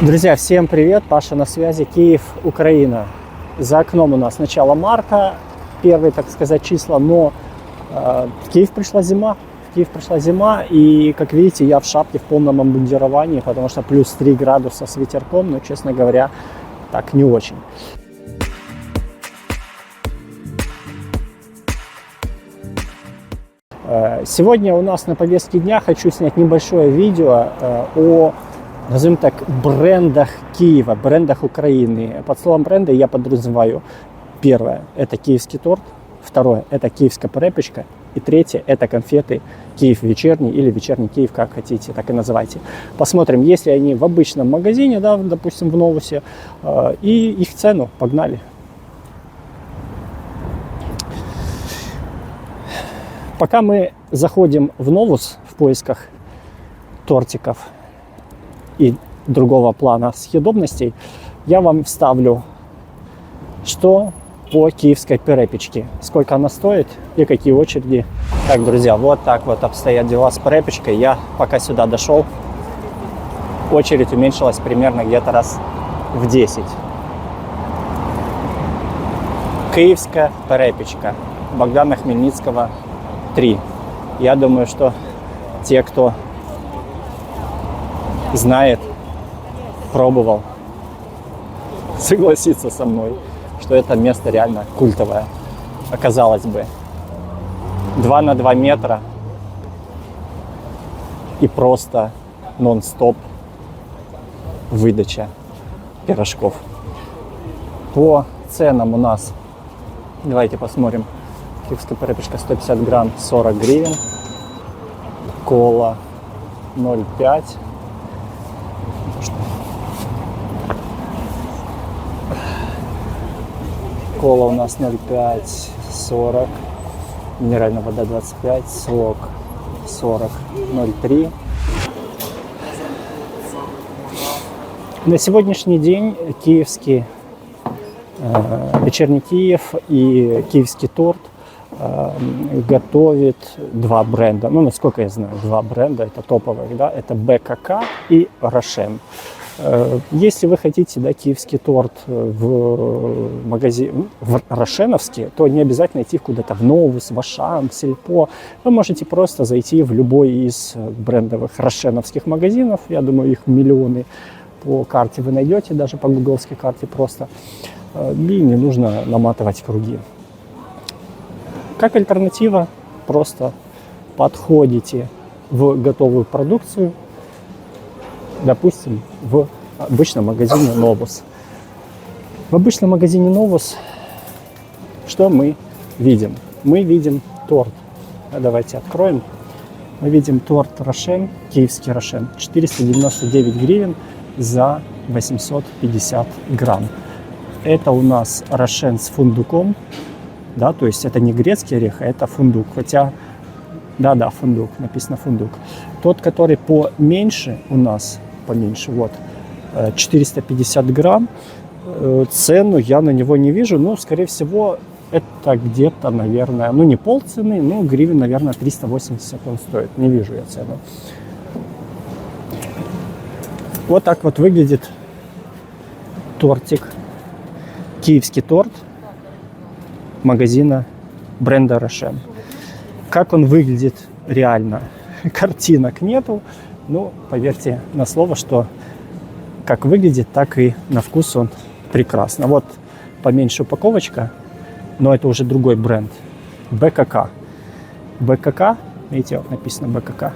Друзья, всем привет! Паша на связи, Киев, Украина. За окном у нас начало марта, первые, так сказать, числа, но в Киев пришла зима. И, как видите, я в шапке, в полном обмундировании, потому что плюс 3 градуса с ветерком, но, честно говоря, так не очень. Сегодня у нас на повестке дня хочу снять небольшое видео о, назовем так, брендах Киева, брендах Украины. Под словом бренда я подразумеваю: первое – это киевский торт, второе – это киевская препечка, и третье – это конфеты Киев вечерний или вечерний Киев, как хотите, так и называйте. Посмотрим, есть ли они в обычном магазине, да, допустим, в Новусе, и их цену. Погнали! Пока мы заходим в Новус в поисках тортиков и другого плана съедобностей, я вам вставлю, что по киевской препечке, сколько она стоит и какие очереди. Так, друзья, вот так вот обстоят дела с препечкой. Я пока сюда дошел, очередь уменьшилась примерно где-то раз в 10. Киевская препечка, Богдана Хмельницкого 3. Я думаю, что те, кто знает, пробовал, согласится со мной, что это место реально культовое. Оказалось бы, 2 на 2 метра и просто нон-стоп выдача пирожков. По ценам у нас, давайте посмотрим. Киевская препечка 150 грамм 40 гривен, кола 0,5, кола у нас 0,5 40, минеральная вода 25, сок 40, 0,3. На сегодняшний день киевский вечерний Киев и киевский торт готовит 2 бренда. Ну, насколько я знаю, 2 бренда, это топовых, да, это БКК и Рошен. Если вы хотите, да, киевский торт в магазин, в рошеновский, то не обязательно идти куда-то в Новус, в Ашан, в Сельпо. Вы можете просто зайти в любой из брендовых рошеновских магазинов. Я думаю, их миллионы по карте вы найдете, даже по гугловской карте просто. И не нужно наматывать круги. Как альтернатива, просто подходите в готовую продукцию, допустим, в обычном магазине Новус. В обычном магазине Новус что мы видим? Мы видим торт. Давайте откроем. Мы видим торт Рошен, киевский Рошен, 499 гривен за 850 грамм. Это у нас Рошен с фундуком. Да, то есть это не грецкий орех, а это фундук. Хотя, да, фундук, написано фундук. Тот, который поменьше у нас, поменьше, вот, 450 грамм. Цену я на него не вижу, но, скорее всего, это где-то, наверное, ну не полцены, но гривен, наверное, 380 он стоит. Не вижу я цену. Вот так вот выглядит тортик. Киевский торт магазина бренда Рошен. Как он выглядит реально? Картинок нету, но поверьте на слово, что как выглядит, так и на вкус он прекрасно. Вот поменьше упаковочка, но это уже другой бренд. БКК. БКК, видите, вот написано БКК.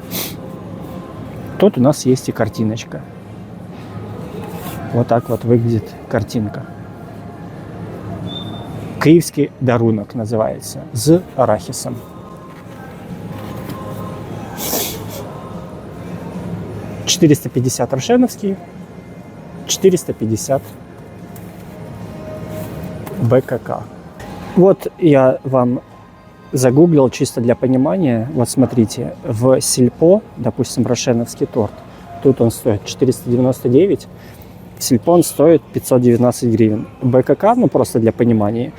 Тут у нас есть и картиночка. Вот так вот выглядит картинка. Киевский дарунок называется, с арахисом. $450 рошеновский, 450 БКК. Вот я вам загуглил чисто для понимания. Вот смотрите, в Сельпо, допустим, рошеновский торт, тут он стоит 499, в Сельпо он стоит 519 гривен. БКК, ну просто для понимания,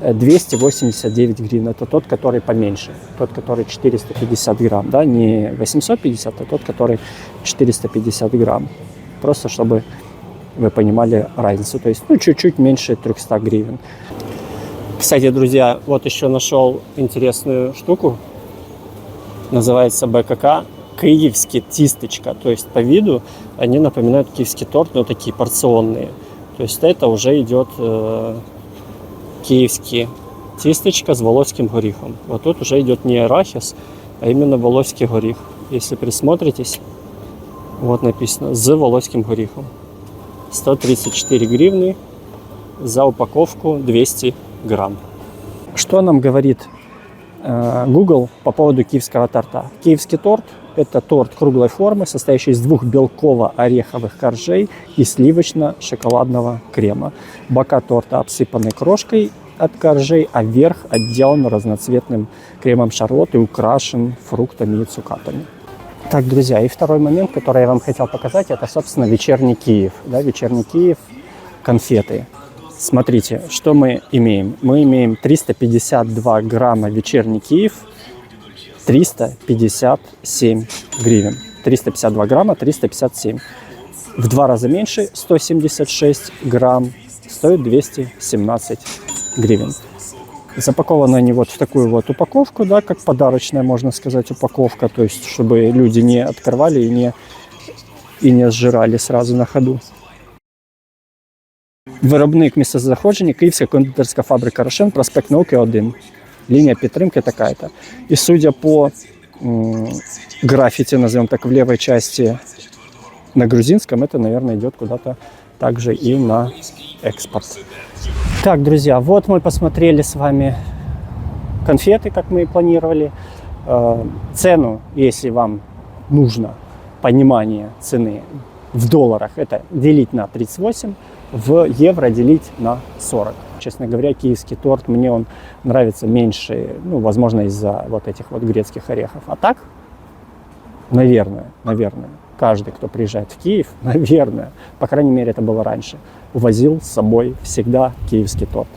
289 гривен. Это тот, который поменьше. Тот, который 450 грамм. Да? Не 850, а тот, который 450 грамм. Просто чтобы вы понимали разницу. То есть, ну, чуть-чуть меньше 300 гривен. Кстати, друзья, вот еще нашел интересную штуку. Называется БКК киевский тисточка. То есть по виду они напоминают киевский торт, но такие порционные. То есть это уже идет киевский тисточка с волоським горихом. Вот тут уже идет не арахис, а именно волоський горіх. Если присмотритесь, вот написано с волоським горихом. 134 гривны за упаковку 200 грамм. Что нам говорит Google по поводу киевского торта? Киевский торт – это торт круглой формы, состоящий из 2 белково-ореховых коржей и сливочно-шоколадного крема. Бока торта обсыпаны крошкой от коржей, а верх отделан разноцветным кремом шарлотты и украшен фруктами и цукатами. Так, друзья, и второй момент, который я вам хотел показать, это, собственно, вечерний Киев. Да, вечерний Киев, конфеты. Смотрите, что мы имеем. Мы имеем 352 грамма вечерний Киев, 357 гривен. 352 грамма, 357. В 2 раза меньше, 176 грамм, стоит 217 гривен. Запакованы они вот в такую вот упаковку, да, как подарочная, можно сказать, упаковка, то есть, чтобы люди не открывали и не сжирали сразу на ходу. Виробник місцезнаходження Київська кондитерська фабрика Рошен, проспект Науки 1. Линия підтримки такая-то. И судя по граффити, назовем так, в левой части на грузинском, это, наверное, идет куда-то также и на экспорт. Так, друзья, вот мы посмотрели с вами конфеты, как мы и планировали. Цену, если вам нужно понимание цены в долларах, это делить на 38, в евро делить на 40. Честно говоря, киевский торт, мне он нравится меньше, ну, возможно, из-за вот этих вот грецких орехов. А так, наверное, каждый, кто приезжает в Киев, наверное, по крайней мере, это было раньше, увозил с собой всегда киевский торт.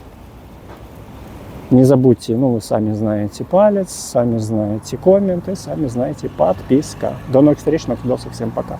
Не забудьте, ну, вы сами знаете, палец, сами знаете комменты, сами знаете подписка. До новых встреч, на видосах, всем пока.